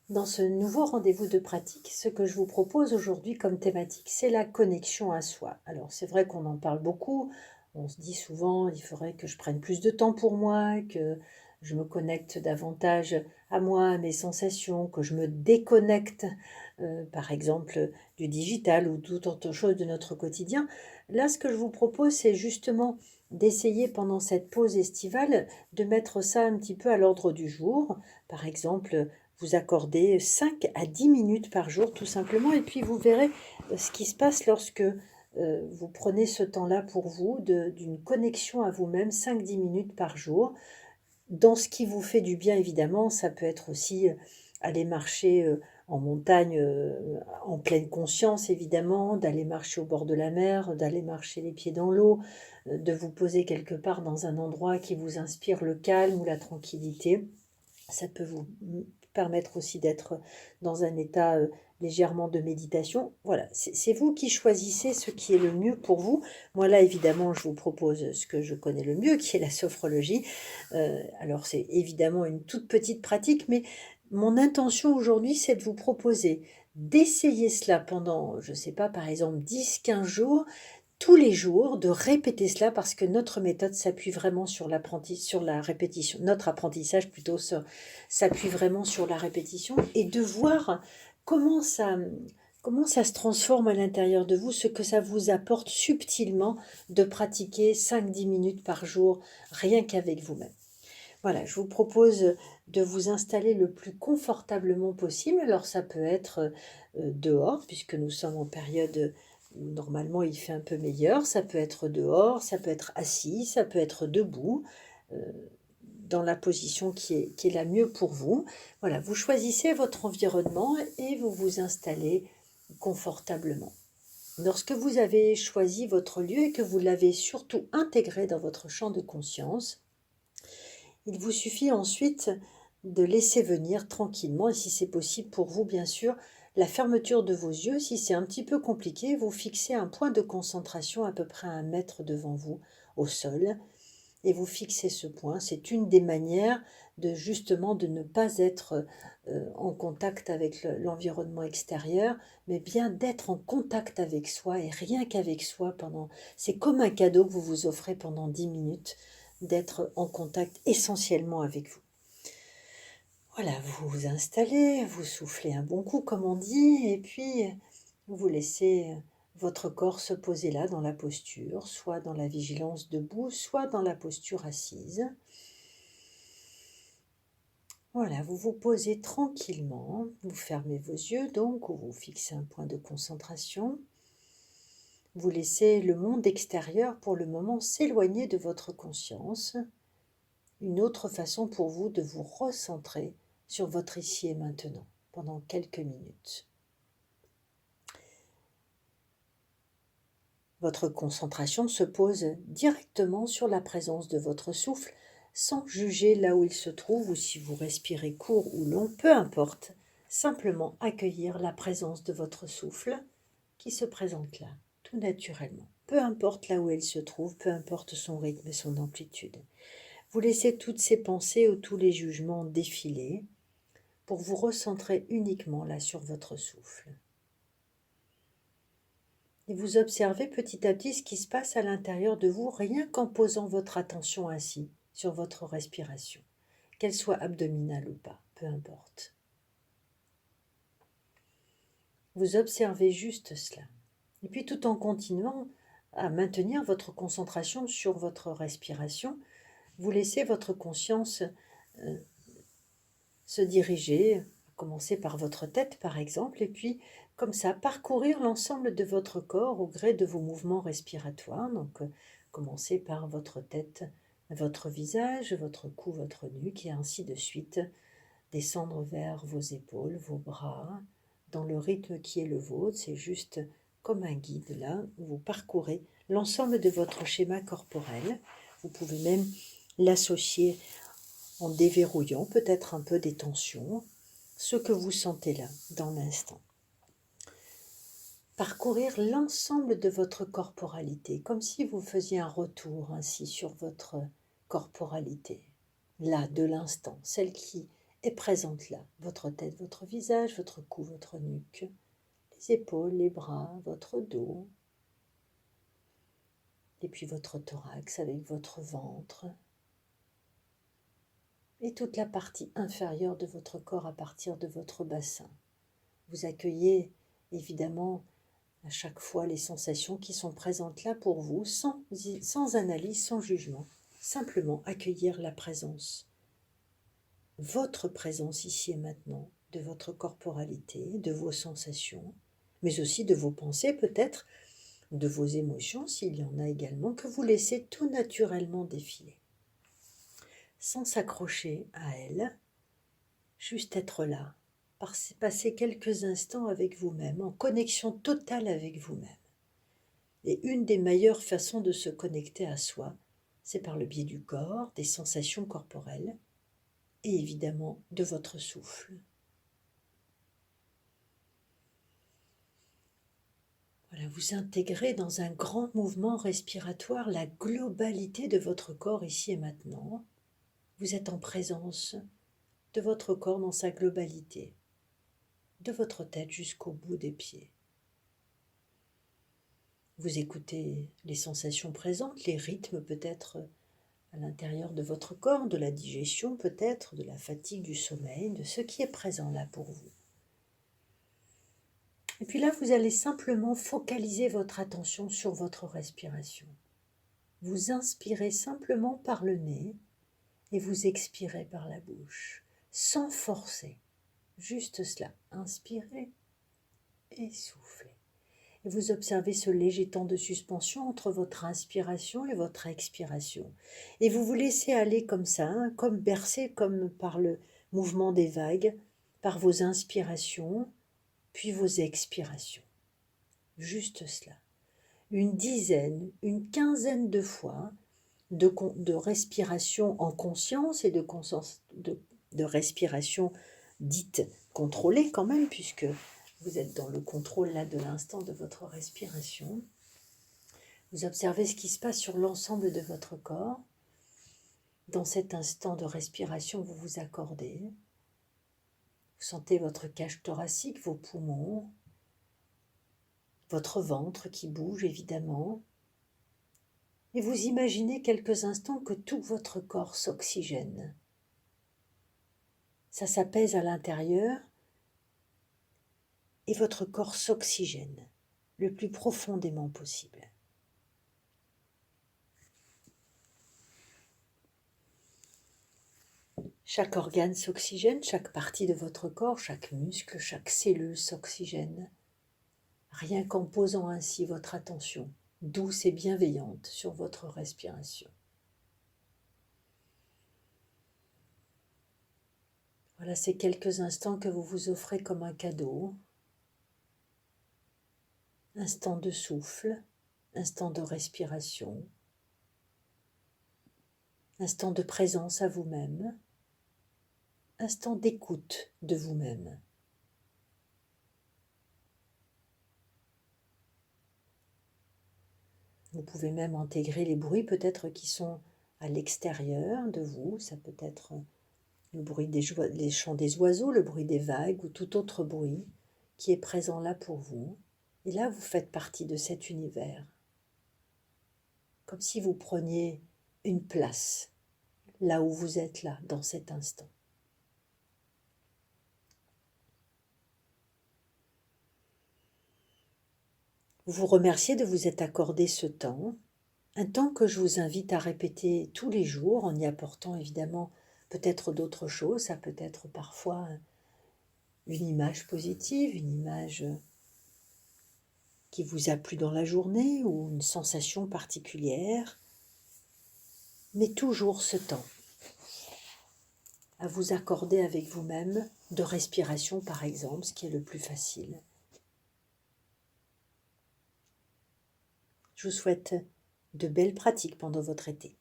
Dans ce nouveau rendez-vous de pratique, ce que je vous propose aujourd'hui comme thématique, c'est la connexion à soi. Alors c'est vrai qu'on en parle beaucoup, on se dit souvent il faudrait que je prenne plus de temps pour moi, que je me connecte davantage à moi, à mes sensations, que je me déconnecte par exemple du digital ou toute autre chose de notre quotidien. Là, ce que je vous propose, c'est justement d'essayer pendant cette pause estivale de mettre ça un petit peu à l'ordre du jour. Par exemple, vous accorder 5 à 10 minutes par jour tout simplement et puis vous verrez ce qui se passe lorsque vous prenez ce temps-là pour vous, d'une connexion à vous-même, 5-10 minutes par jour. Dans ce qui vous fait du bien évidemment, ça peut être aussi aller marcher en montagne en pleine conscience évidemment, d'aller marcher au bord de la mer, d'aller marcher les pieds dans l'eau, de vous poser quelque part dans un endroit qui vous inspire le calme ou la tranquillité. Ça peut vous permettre aussi d'être dans un état légèrement de méditation. Voilà, c'est vous qui choisissez ce qui est le mieux pour vous. Moi là, évidemment, je vous propose ce que je connais le mieux, qui est la sophrologie. Alors c'est évidemment une toute petite pratique, mais mon intention aujourd'hui, c'est de vous proposer d'essayer cela pendant, je ne sais pas, par exemple 10-15 jours, tous les jours, de répéter cela parce que notre méthode s'appuie vraiment sur la répétition. Notre apprentissage plutôt s'appuie vraiment sur la répétition et de voir comment ça, comment ça se transforme à l'intérieur de vous, ce que ça vous apporte subtilement de pratiquer 5-10 minutes par jour, rien qu'avec vous-même. Voilà, je vous propose de vous installer le plus confortablement possible. Alors ça peut être dehors, puisque nous sommes en période où normalement il fait un peu meilleur. Ça peut être dehors, ça peut être assis, ça peut être debout, euh, dans la position qui est la mieux pour vous. Voilà, vous choisissez votre environnement et vous vous installez confortablement. Lorsque vous avez choisi votre lieu et que vous l'avez surtout intégré dans votre champ de conscience, il vous suffit ensuite de laisser venir tranquillement, et si c'est possible pour vous, bien sûr, la fermeture de vos yeux. Si c'est un petit peu compliqué, vous fixez un point de concentration à peu près à 1 mètre devant vous, au sol, et vous fixez ce point. C'est une des manières de justement de ne pas être en contact avec l'environnement extérieur, mais bien d'être en contact avec soi et rien qu'avec soi pendant. C'est comme un cadeau que vous vous offrez pendant 10 minutes, d'être en contact essentiellement avec vous. Voilà, vous vous installez, vous soufflez un bon coup comme on dit, et puis vous laissez votre corps se poser là dans la posture, soit dans la vigilance debout, soit dans la posture assise. Voilà, vous vous posez tranquillement, vous fermez vos yeux donc, ou vous fixez un point de concentration. Vous laissez le monde extérieur pour le moment s'éloigner de votre conscience. Une autre façon pour vous de vous recentrer sur votre ici et maintenant pendant quelques minutes. Votre concentration se pose directement sur la présence de votre souffle, sans juger là où il se trouve ou si vous respirez court ou long, peu importe. Simplement accueillir la présence de votre souffle qui se présente là, tout naturellement. Peu importe là où elle se trouve, peu importe son rythme et son amplitude. Vous laissez toutes ces pensées ou tous les jugements défiler pour vous recentrer uniquement là sur votre souffle. Et vous observez petit à petit ce qui se passe à l'intérieur de vous, rien qu'en posant votre attention ainsi sur votre respiration, qu'elle soit abdominale ou pas, peu importe. Vous observez juste cela. Et puis tout en continuant à maintenir votre concentration sur votre respiration, vous laissez votre conscience se diriger, commencer par votre tête par exemple, et puis comme ça parcourir l'ensemble de votre corps au gré de vos mouvements respiratoires. Donc commencez par votre tête, votre visage, votre cou, votre nuque, et ainsi de suite, descendre vers vos épaules, vos bras, dans le rythme qui est le vôtre. C'est juste comme un guide là, où vous parcourez l'ensemble de votre schéma corporel. Vous pouvez même l'associer en déverrouillant peut-être un peu des tensions, ce que vous sentez là, dans l'instant. Parcourir l'ensemble de votre corporalité, comme si vous faisiez un retour ainsi sur votre corporalité, là, de l'instant, celle qui est présente là. Votre tête, votre visage, votre cou, votre nuque, les épaules, les bras, votre dos, et puis votre thorax avec votre ventre, et toute la partie inférieure de votre corps à partir de votre bassin. Vous accueillez évidemment à chaque fois les sensations qui sont présentes là pour vous, sans analyse, sans jugement. Simplement accueillir la présence, votre présence ici et maintenant, de votre corporalité, de vos sensations, mais aussi de vos pensées peut-être, de vos émotions s'il y en a également, que vous laissez tout naturellement défiler. Sans s'accrocher à elles, juste être là, passer quelques instants avec vous-même, en connexion totale avec vous-même. Et une des meilleures façons de se connecter à soi, c'est par le biais du corps, des sensations corporelles et évidemment de votre souffle. Voilà, vous intégrez dans un grand mouvement respiratoire la globalité de votre corps ici et maintenant. Vous êtes en présence de votre corps dans sa globalité, de votre tête jusqu'au bout des pieds. Vous écoutez les sensations présentes, les rythmes peut-être à l'intérieur de votre corps, de la digestion peut-être, de la fatigue, du sommeil, de ce qui est présent là pour vous. Et puis là, vous allez simplement focaliser votre attention sur votre respiration. Vous inspirez simplement par le nez et vous expirez par la bouche, sans forcer. Juste cela, inspirez et soufflez. Et vous observez ce léger temps de suspension entre votre inspiration et votre expiration. Et vous vous laissez aller comme ça, hein, comme bercé, comme par le mouvement des vagues, par vos inspirations, puis vos expirations. Juste cela. Une dizaine, une quinzaine de fois de respiration en conscience et de respiration dite contrôlée quand même, puisque vous êtes dans le contrôle là de l'instant de votre respiration. Vous observez ce qui se passe sur l'ensemble de votre corps. Dans cet instant de respiration, vous vous accordez. Vous sentez votre cage thoracique, vos poumons, votre ventre qui bouge évidemment. Et vous imaginez quelques instants que tout votre corps s'oxygène. Ça s'apaise à l'intérieur et votre corps s'oxygène le plus profondément possible. Chaque organe s'oxygène, chaque partie de votre corps, chaque muscle, chaque cellule s'oxygène, rien qu'en posant ainsi votre attention douce et bienveillante sur votre respiration. Voilà ces quelques instants que vous vous offrez comme un cadeau. Instant de souffle, instant de respiration, instant de présence à vous-même, instant d'écoute de vous-même. Vous pouvez même intégrer les bruits peut-être qui sont à l'extérieur de vous. Ça peut être le bruit des chants des oiseaux, le bruit des vagues ou tout autre bruit qui est présent là pour vous. Et là, vous faites partie de cet univers. Comme si vous preniez une place là où vous êtes là, dans cet instant. Vous vous remerciez de vous être accordé ce temps, un temps que je vous invite à répéter tous les jours en y apportant évidemment peut-être d'autres choses. Ça peut être parfois une image positive, une image qui vous a plu dans la journée ou une sensation particulière, mais toujours ce temps à vous accorder avec vous-même de respiration par exemple, ce qui est le plus facile. Je vous souhaite de belles pratiques pendant votre été.